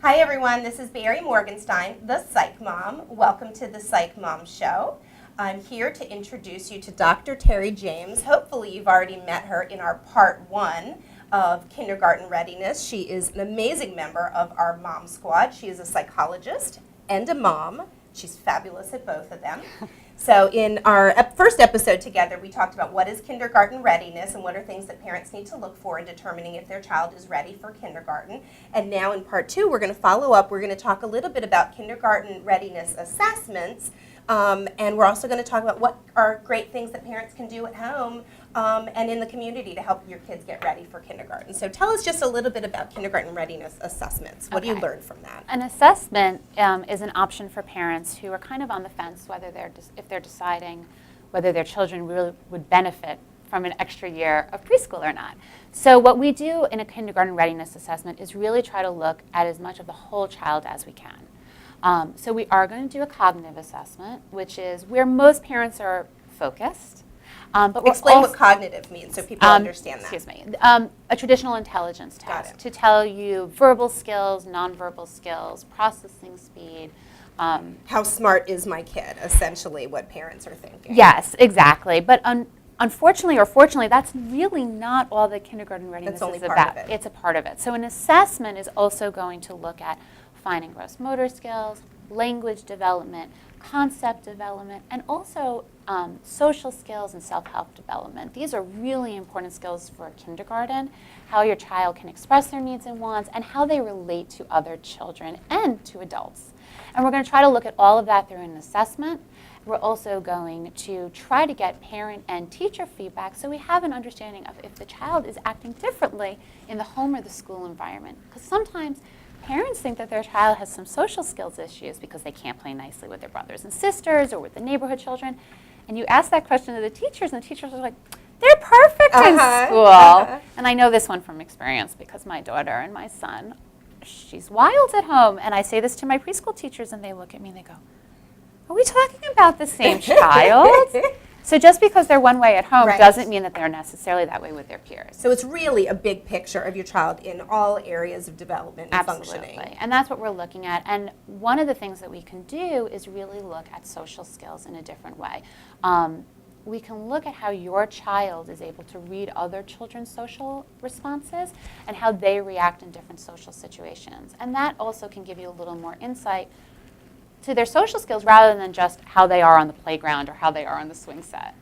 Hi everyone, this is Barrie Morganstein, the Psych Mom. Welcome to the Psych Mom Show. I'm here to introduce you to Dr. Terri James. Hopefully you've already met her in our part 1 of Kindergarten Readiness. She is an amazing member of our Mom Squad. She is a psychologist and a mom. She's fabulous at both of them. So in our first episode together, we talked about what is kindergarten readiness and what are things that parents need to look for in determining if their child is ready for kindergarten. And now in part 2, we're going to follow up. We're going to talk a little bit about kindergarten readiness assessments. And we're also going to talk about what are great things that parents can do at home and in the community to help your kids get ready for kindergarten. So tell us just a little bit about kindergarten readiness assessments. What do you learn from that? An assessment is an option for parents who are kind of on the fence whether if they're deciding whether their children really would benefit from an extra year of preschool or not. So what we do in a kindergarten readiness assessment is really try to look at as much of the whole child as we can. So we are going to do a cognitive assessment, which is where most parents are focused. But explain what cognitive means so people understand that. Excuse me. A traditional intelligence test to tell you verbal skills, nonverbal skills, processing speed. How smart is my kid, essentially what parents are thinking. Yes, exactly. But unfortunately or fortunately, that's really not all that kindergarten readiness is about. It's a part of it. So an assessment is also going to look at fine and gross motor skills, language development, concept development, and also social skills and self-help development. These are really important skills for kindergarten, how your child can express their needs and wants, and how they relate to other children and to adults. And we're going to try to look at all of that through an assessment. We're also going to try to get parent and teacher feedback so we have an understanding of if the child is acting differently in the home or the school environment. Because sometimes parents think that their child has some social skills issues because they can't play nicely with their brothers and sisters or with the neighborhood children. And you ask that question to the teachers, and the teachers are like, they're perfect in school. And I know this one from experience because my daughter and my son, she's wild at home. And I say this to my preschool teachers, and they look at me and they go, are we talking about the same child? So just because they're one way at home doesn't mean that they're necessarily that way with their peers. So it's really a big picture of your child in all areas of development and functioning. And that's what we're looking at. And one of the things that we can do is really look at social skills in a different way. We can look at how your child is able to read other children's social responses and how they react in different social situations. And that also can give you a little more insight to their social skills rather than just how they are on the playground or how they are on the swing set.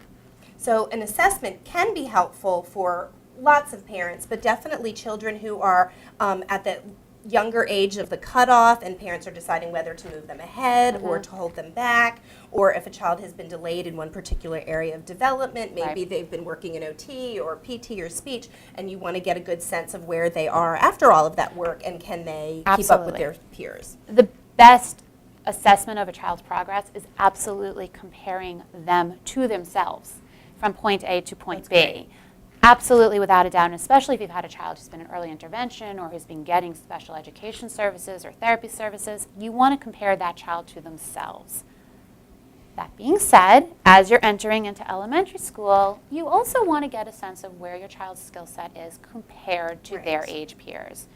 So an assessment can be helpful for lots of parents, but definitely children who are at the younger age of the cutoff and parents are deciding whether to move them ahead or to hold them back, or if a child has been delayed in one particular area of development, maybe they've been working in OT or PT or speech, and you want to get a good sense of where they are after all of that work and can they keep up with their peers. The best assessment of a child's progress is absolutely comparing them to themselves from point A to point B. Absolutely, without a doubt, and especially if you've had a child who's been in early intervention or who's been getting special education services or therapy services, you want to compare that child to themselves. That being said, as you're entering into elementary school, you also want to get a sense of where your child's skill set is compared to their age peers.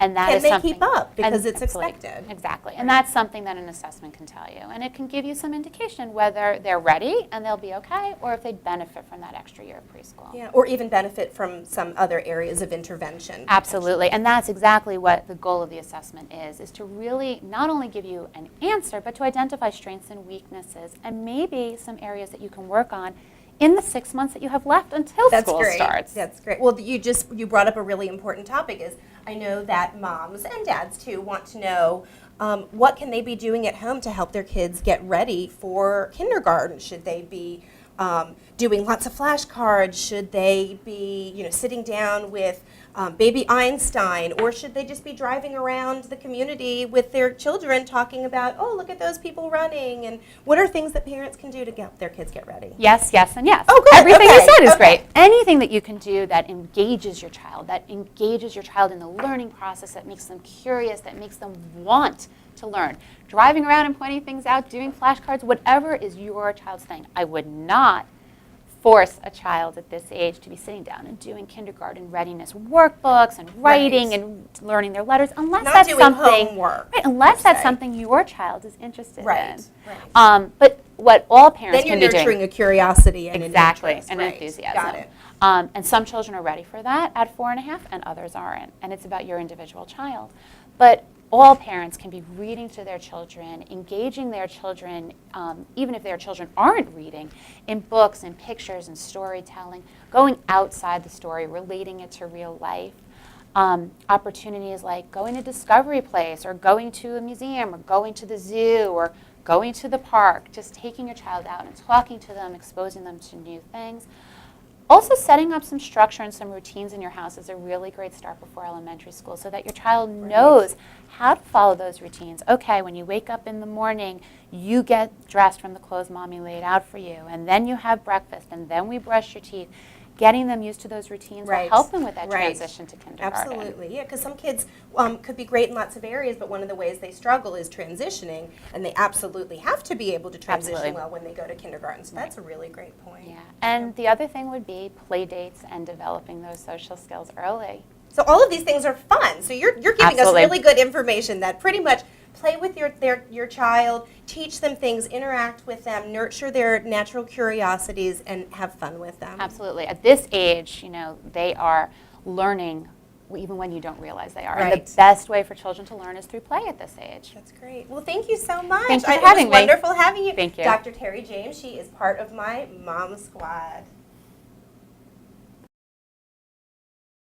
And that can is they something, keep up because it's expected. Exactly. And that's something that an assessment can tell you. And it can give you some indication whether they're ready and they'll be okay or if they'd benefit from that extra year of preschool. Yeah, or even benefit from some other areas of intervention. Absolutely. And that's exactly what the goal of the assessment is to really not only give you an answer, but to identify strengths and weaknesses and maybe some areas that you can work on in the 6 months that you have left until school starts. That's great. Well, you brought up a really important topic. Is I know that moms and dads too want to know what can they be doing at home to help their kids get ready for kindergarten. Should they be doing lots of flashcards? Should they be sitting down with baby Einstein, or should they just be driving around the community with their children talking about, oh, look at those people running, and what are things that parents can do to get their kids get ready? Yes, yes, and yes. Oh, good. Everything you said is great. Anything that you can do that engages your child in the learning process, that makes them curious, that makes them want to learn. Driving around and pointing things out, doing flashcards, whatever is your child's thing. I would not force a child at this age to be sitting down and doing kindergarten readiness workbooks and writing and learning their letters unless that's something homework, unless that's something your child is interested in. Right. But what all parents then can be doing. Then you're nurturing a curiosity and an interest. An enthusiasm. Got it. And some children are ready for that at 4.5 and others aren't. And it's about your individual child. But all parents can be reading to their children, engaging their children, even if their children aren't reading, in books and pictures and storytelling, going outside the story, relating it to real life. Opportunities like going to Discovery Place or going to a museum or going to the zoo or going to the park, just taking your child out and talking to them, exposing them to new things. Also, setting up some structure and some routines in your house is a really great start before elementary school so that your child knows how to follow those routines. Okay, when you wake up in the morning, you get dressed from the clothes Mommy laid out for you, and then you have breakfast, and then we brush your teeth. Getting them used to those routines will help them with that transition to kindergarten. Absolutely, yeah, because some kids could be great in lots of areas, but one of the ways they struggle is transitioning, and they absolutely have to be able to transition well when they go to kindergarten, so that's a really great point. Yeah, and the other thing would be play dates and developing those social skills early. So all of these things are fun, so you're giving us really good information that pretty much play with your child, teach them things, interact with them, nurture their natural curiosities, and have fun with them. Absolutely. At this age, they are learning even when you don't realize they are. And the best way for children to learn is through play at this age. That's great. Well, thank you so much. Thank you for having me. It was wonderful having you. Thank you. Dr. Terri James, she is part of my Mom Squad.